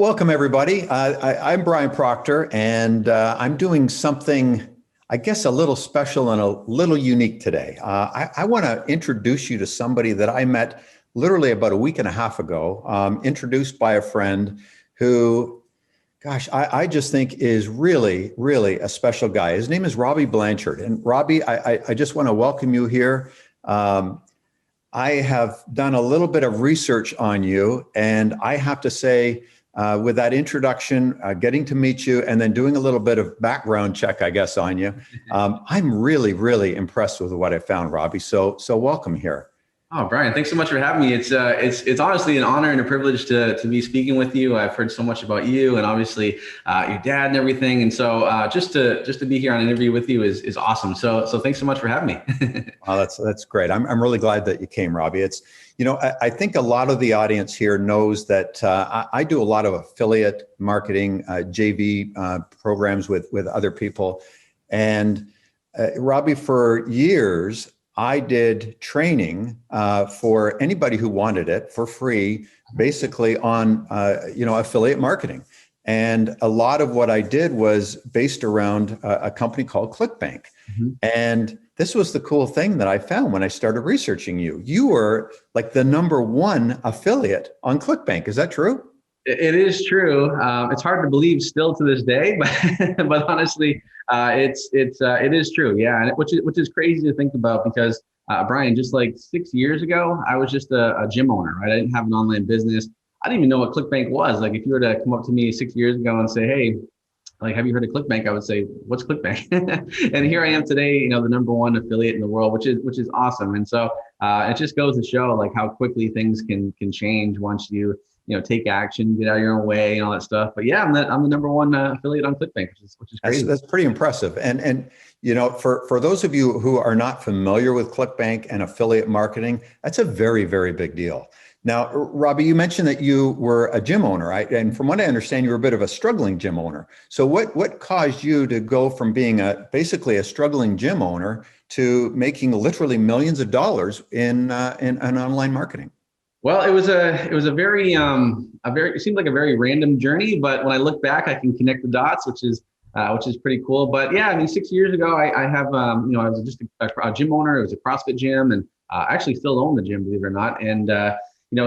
Welcome, everybody. I'm Brian Proctor, and I'm doing something, I guess, a little special and a little unique today. I want to introduce you to somebody that I met literally about a week and a half ago, introduced by a friend who, gosh, I just think is really, really a special guy. His name is Robbie Blanchard. And Robbie, I just want to welcome you here. I have done a little bit of research on you, and I have to say, with that introduction, getting to meet you, and then doing a little bit of background check, I guess, on you, I'm really, really impressed with what I found, Robbie. So welcome here. Oh, Brian, thanks so much for having me. It's honestly an honor and a privilege to be speaking with you. I've heard so much about you and obviously your dad and everything. And so just to be here on an interview with you is awesome. So thanks so much for having me. Oh, that's great. I'm really glad that you came, Robbie. It's, I think a lot of the audience here knows that I do a lot of affiliate marketing, JV programs with other people. And Robbie, for years, I did training for anybody who wanted it for free, basically on, affiliate marketing. And a lot of what I did was based around a company called ClickBank. Mm-hmm. And this was the cool thing that I found when I started researching you. You were like the #1 affiliate on ClickBank. Is that true? It is true. It's hard to believe still to this day, but honestly, it is true. Yeah, and which is crazy to think about because Brian, just like 6 years ago, I was just a gym owner, right? I didn't have an online business. I didn't even know what ClickBank was. Like, if you were to come up to me 6 years ago and say, "Hey, like, have you heard of ClickBank?" I would say, "What's ClickBank?" And here I am today, the #1 affiliate in the world, which is awesome. And so it just goes to show like how quickly things can change once you take action, get out of your own way, and all that stuff. But yeah, I'm the #1 affiliate on ClickBank, which is crazy. That's pretty impressive. And for those of you who are not familiar with ClickBank and affiliate marketing, that's a very, very big deal. Now, Robbie, you mentioned that you were a gym owner, right? And from what I understand, you were a bit of a struggling gym owner. So what caused you to go from being basically a struggling gym owner to making literally millions of dollars in online marketing? Well, it was a very it seemed like a very random journey, but when I look back, I can connect the dots, which is pretty cool. But yeah, I mean, 6 years ago, I have I was just a gym owner. It was a CrossFit gym, and I actually still own the gym, believe it or not. And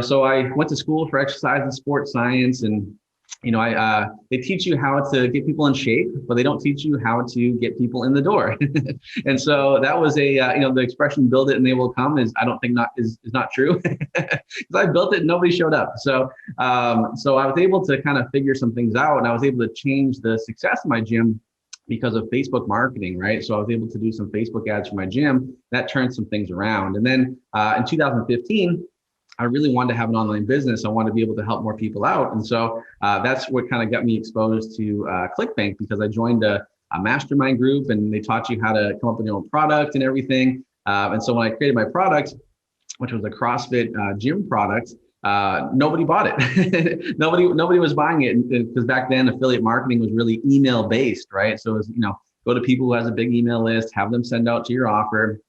so I went to school for exercise and sports science, and they teach you how to get people in shape, but they don't teach you how to get people in the door. And so that was the expression "build it and they will come" is not true, because I built it and nobody showed up. So I was able to kind of figure some things out, and I was able to change the success of my gym because of Facebook marketing, right? So I was able to do some Facebook ads for my gym that turned some things around. And then in 2015, I really wanted to have an online business. I wanted to be able to help more people out. And so that's what kind of got me exposed to ClickBank, because I joined a mastermind group, and they taught you how to come up with your own product and everything. And so when I created my product, which was a CrossFit gym product, nobody bought it. Nobody was buying it, because back then affiliate marketing was really email based, right? So it was, go to people who has a big email list, have them send out to your offer.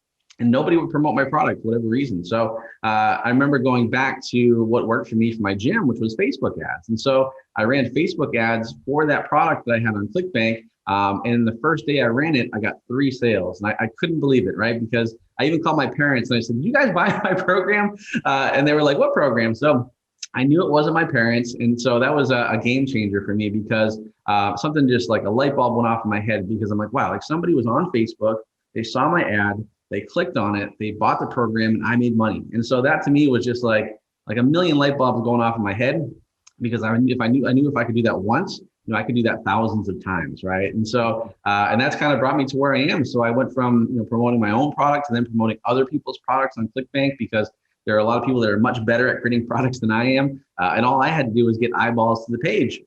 And nobody would promote my product for whatever reason. So I remember going back to what worked for me for my gym, which was Facebook ads. And so I ran Facebook ads for that product that I had on ClickBank. And the first day I ran it, I got 3 sales. And I couldn't believe it, right? Because I even called my parents and I said, "Did you guys buy my program?" And they were like, "What program?" So I knew it wasn't my parents. And so that was a game changer for me, because something just like a light bulb went off in my head, because I'm like, wow, like somebody was on Facebook, they saw my ad, they clicked on it, they bought the program, and I made money. And so that to me was just like a million light bulbs going off in my head, because I knew if I could do that once, I could do that thousands of times, right? And so, and that's kind of brought me to where I am. So I went from promoting my own products and then promoting other people's products on ClickBank, because there are a lot of people that are much better at creating products than I am, and all I had to do was get eyeballs to the page.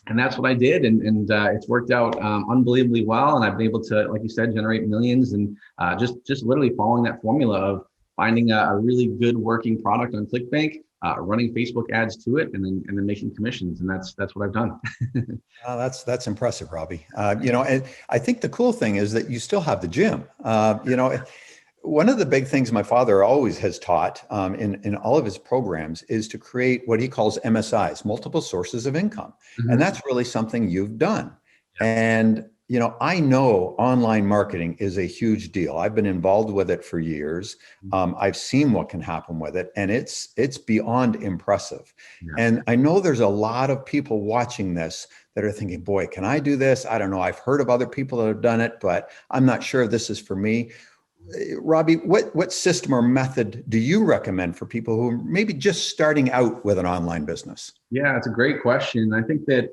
And that's what I did. And it's worked out unbelievably well. And I've been able to, like you said, generate millions, and just literally following that formula of finding a really good working product on ClickBank, running Facebook ads to it, and then making commissions. And that's what I've done. That's impressive, Robbie. And I think the cool thing is that you still have the gym. One of the big things my father always has taught in all of his programs is to create what he calls MSIs, multiple sources of income. And Mhm. that's really something you've done. And, I know online marketing is a huge deal. I've been involved with it for years. I've seen what can happen with it, and it's beyond impressive. Yeah. And I know there's a lot of people watching this that are thinking, boy, can I do this? I don't know. I've heard of other people that have done it, but I'm not sure if this is for me. Robbie, what system or method do you recommend for people who are maybe just starting out with an online business? Yeah, it's a great question. I think that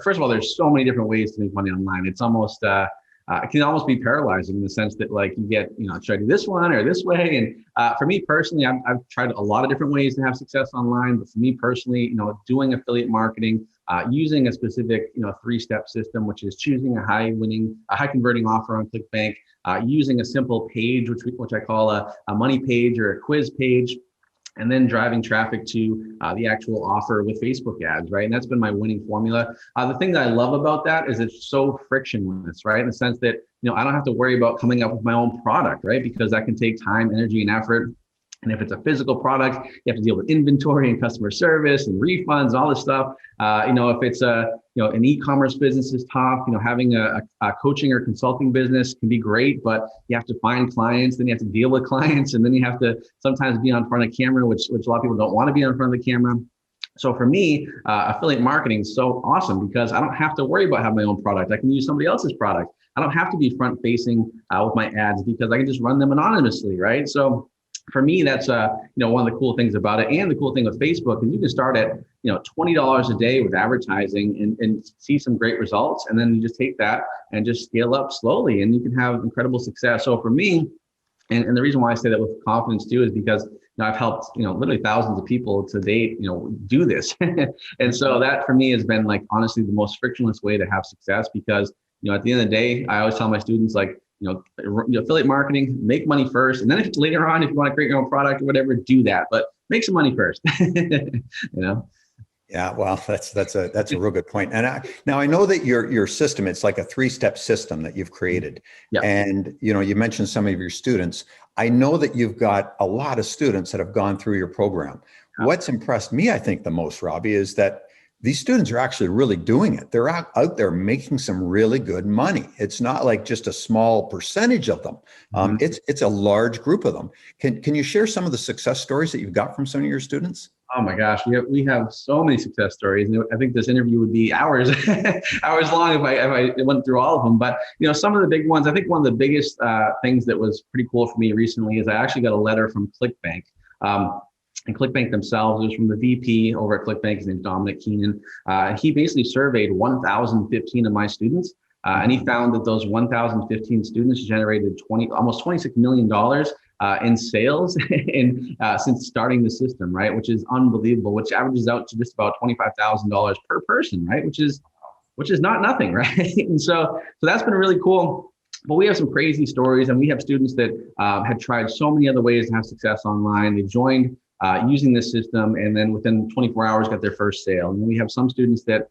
first of all, there's so many different ways to make money online. It's almost, it can almost be paralyzing in the sense that like you get, should I do this one or this way? And for me personally, I've tried a lot of different ways to have success online. But for me personally, doing affiliate marketing, using a specific, three-step system, which is choosing a high converting offer on ClickBank, using a simple page, which I call a money page or a quiz page, and then driving traffic to the actual offer with Facebook ads, right? And that's been my winning formula. The thing that I love about that is it's so frictionless, right? In the sense that, I don't have to worry about coming up with my own product, right? Because that can take time, energy, and effort. And if it's a physical product, you have to deal with inventory and customer service and refunds, all this stuff. If it's an e-commerce business is tough. Having a coaching or consulting business can be great, but you have to find clients, then you have to deal with clients, and then you have to sometimes be on front of camera, which a lot of people don't want to be on front of the camera. So for me, affiliate marketing is so awesome because I don't have to worry about having my own product. I can use somebody else's product. I don't have to be front facing with my ads because I can just run them anonymously, right? So for me, that's one of the cool things about it. And the cool thing with Facebook is you can start at $20 a day with advertising and see some great results. And then you just take that and just scale up slowly and you can have incredible success. So for me, and the reason why I say that with confidence too is because I've helped literally thousands of people to date do this. And so that for me has been like honestly the most frictionless way to have success because at the end of the day, I always tell my students like, affiliate marketing, make money first. And then if later on, if you want to create your own product or whatever, do that, but make some money first. Yeah, well, that's a real good point. And now I know that your system, it's like a three-step system that you've created. Yeah. And you mentioned some of your students. I know that you've got a lot of students that have gone through your program. What's impressed me, I think, the most, Robbie, is that these students are actually really doing it. They're out there making some really good money. It's not like just a small percentage of them. It's a large group of them. Can you share some of the success stories that you've got from some of your students? Oh my gosh, we have so many success stories. And I think this interview would be hours, hours long if I went through all of them. But some of the big ones. I think one of the biggest things that was pretty cool for me recently is I actually got a letter from ClickBank. And ClickBank themselves, it was from the VP over at ClickBank. His name's Dominic Keenan. He basically surveyed 1,015 of my students, and he found that those 1,015 students generated almost $26 million in sales since starting the system, right? Which is unbelievable. Which averages out to just about $25,000 per person, right? Which is not nothing, right? And so that's been really cool. But we have some crazy stories, and we have students that had tried so many other ways to have success online. They joined using this system, and then within 24 hours got their first sale. And we have some students that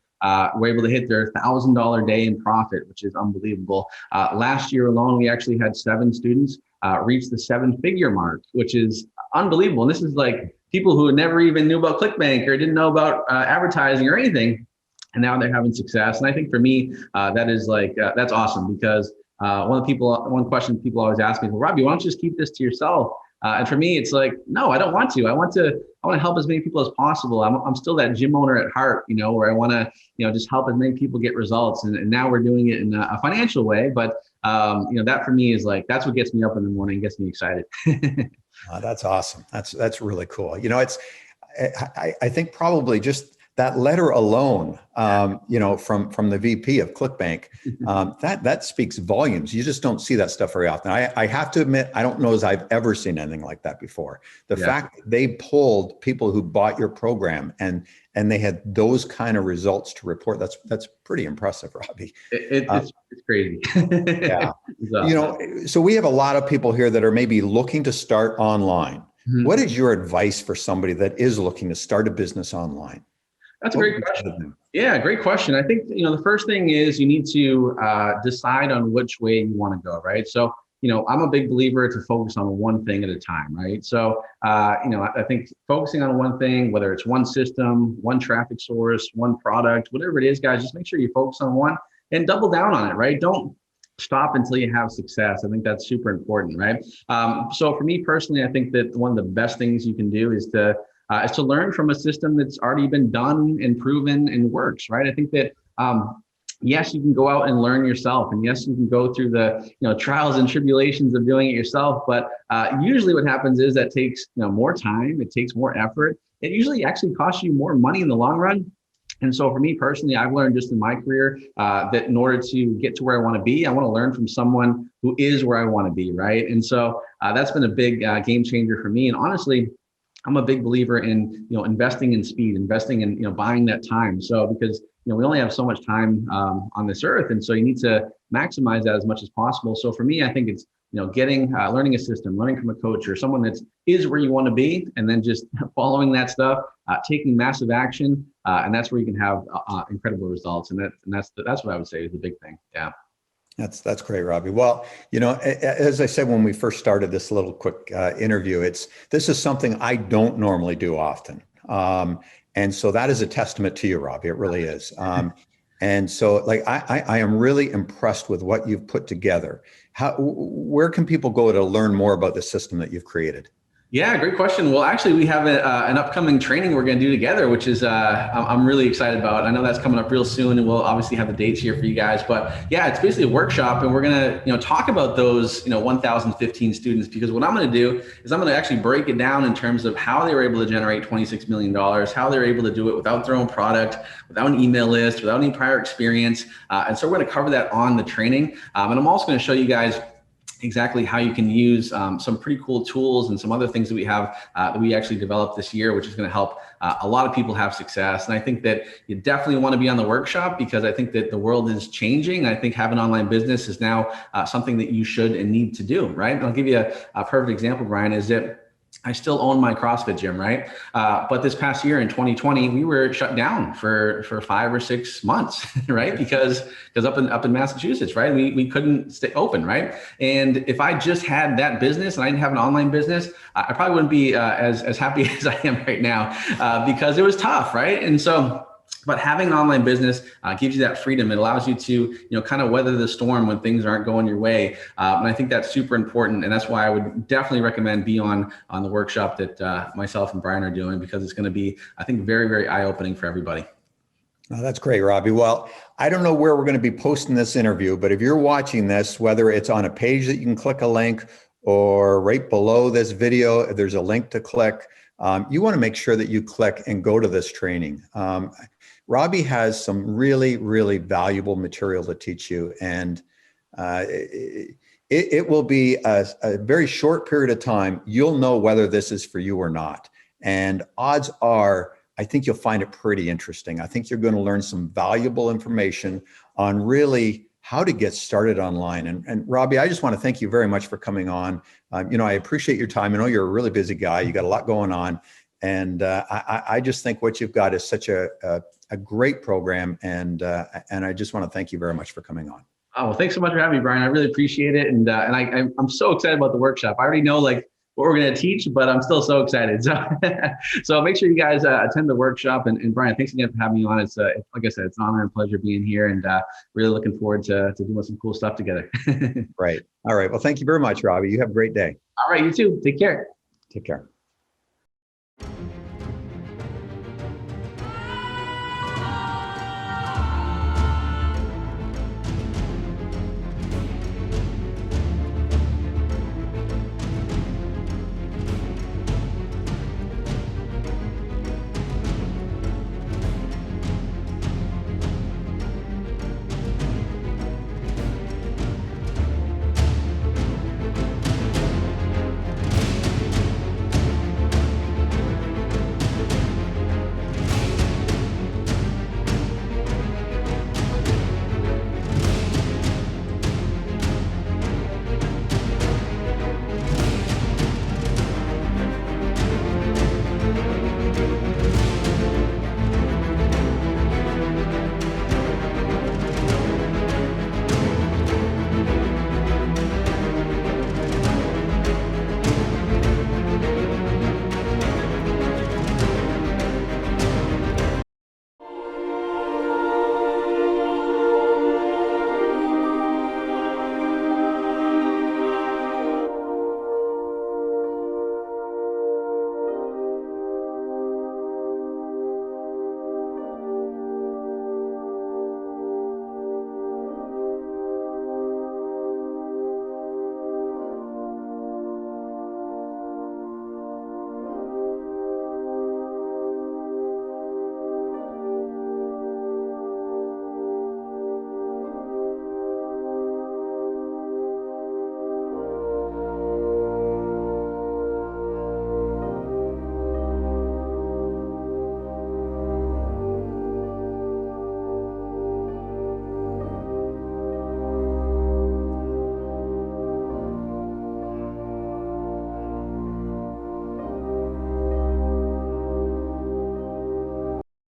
were able to hit their $1,000 day in profit, which is unbelievable. Last year alone, we actually had 7 students reach the 7-figure mark, which is unbelievable. And this is like people who never even knew about ClickBank or didn't know about advertising or anything, and now they're having success. And I think for me, that is like that's awesome because one question people always ask me is, well, Robbie, why don't you just keep this to yourself? And for me, it's like, no, I don't want to. I want to help as many people as possible. I'm still that gym owner at heart, where I want to, just help as many people get results. And now we're doing it in a financial way. But, that for me is like, that's what gets me up in the morning, gets me excited. That's awesome. That's really cool. I think probably just that letter alone, from the VP of ClickBank, that speaks volumes. You just don't see that stuff very often. I have to admit, I don't know as I've ever seen anything like that before. The fact that they pulled people who bought your program and they had those kind of results to report, that's pretty impressive, Robbie. It's crazy. Yeah. So we have a lot of people here that are maybe looking to start online. Mm-hmm. What is your advice for somebody that is looking to start a business online? That's a great question. Yeah, great question. I think, the first thing is you need to decide on which way you want to go, right? So, I'm a big believer to focus on one thing at a time, right? So, I think focusing on one thing, whether it's one system, one traffic source, one product, whatever it is, guys, just make sure you focus on one and double down on it, right? Don't stop until you have success. I think that's super important, right? So for me personally, I think that one of the best things you can do is to learn from a system that's already been done and proven and works, right? I think that yes, you can go out and learn yourself, and yes, you can go through the trials and tribulations of doing it yourself. But usually, what happens is that takes more time. It takes more effort. It usually actually costs you more money in the long run. And so for me personally, I've learned just in my career that in order to get to where I want to be, I want to learn from someone who is where I want to be, right? And so that's been a big game changer for me. And honestly, I'm a big believer in investing in speed, investing in buying that time. So because we only have so much time on this earth, and so you need to maximize that as much as possible. So for me, I think it's learning a system, learning from a coach or someone that is where you want to be, and then just following that stuff, taking massive action, and that's where you can have incredible results. And that's what I would say is the big thing. Yeah. That's great, Robbie. Well, as I said when we first started this little quick interview, this is something I don't normally do often, and so that is a testament to you, Robbie. It really is. And so, I am really impressed with what you've put together. Where can people go to learn more about the system that you've created? Yeah, great question. Well, actually, we have an upcoming training we're going to do together, which is I'm really excited about. I know that's coming up real soon, and we'll obviously have the dates here for you guys. But yeah, it's basically a workshop, and we're going to talk about those 1,015 students, because what I'm going to do is I'm going to actually break it down in terms of how they were able to generate $26 million, how they were able to do it without their own product, without an email list, without any prior experience. And so we're going to cover that on the training, and I'm also going to show you guys exactly how you can use some pretty cool tools and some other things that we have that we actually developed this year, which is going to help a lot of people have success. And I think that you definitely want to be on the workshop, because I think that the world is changing. I think having an online business is now something that you should and need to do, right? And I'll give you a perfect example, Brian, is that I still own my CrossFit gym, right? But this past year in 2020, we were shut down for 5 or 6 months, right? Because up in Massachusetts, right? We couldn't stay open, right? And if I just had that business and I didn't have an online business, I probably wouldn't be as happy as I am right now, because it was tough, right? And so, but having an online business gives you that freedom. It allows you to, kind of weather the storm when things aren't going your way. And I think that's super important. And that's why I would definitely recommend be on the workshop that myself and Brian are doing, because it's going to be, I think, very, very eye-opening for everybody. Oh, that's great, Robbie. Well, I don't know where we're going to be posting this interview, but if you're watching this, whether it's on a page that you can click a link or right below this video, there's a link to click. You want to make sure that you click and go to this training. Robbie has some really, really valuable material to teach you, and it will be a very short period of time. You'll know whether this is for you or not. And odds are, I think you'll find it pretty interesting. I think you're going to learn some valuable information on really how to get started online. And Robbie, I just want to thank you very much for coming on. I appreciate your time. I know you're a really busy guy. You got a lot going on. And I just think what you've got is such a great program. And I just want to thank you very much for coming on. Oh, well, thanks so much for having me, Brian. I really appreciate it. And I'm so excited about the workshop. I already know what we're going to teach, but I'm still so excited. So make sure you guys attend the workshop. And Brian, thanks again for having me on. It's like I said, it's an honor and pleasure being here, and really looking forward to doing some cool stuff together. Right. All right. Well, thank you very much, Robbie. You have a great day. All right. You too. Take care. Take care.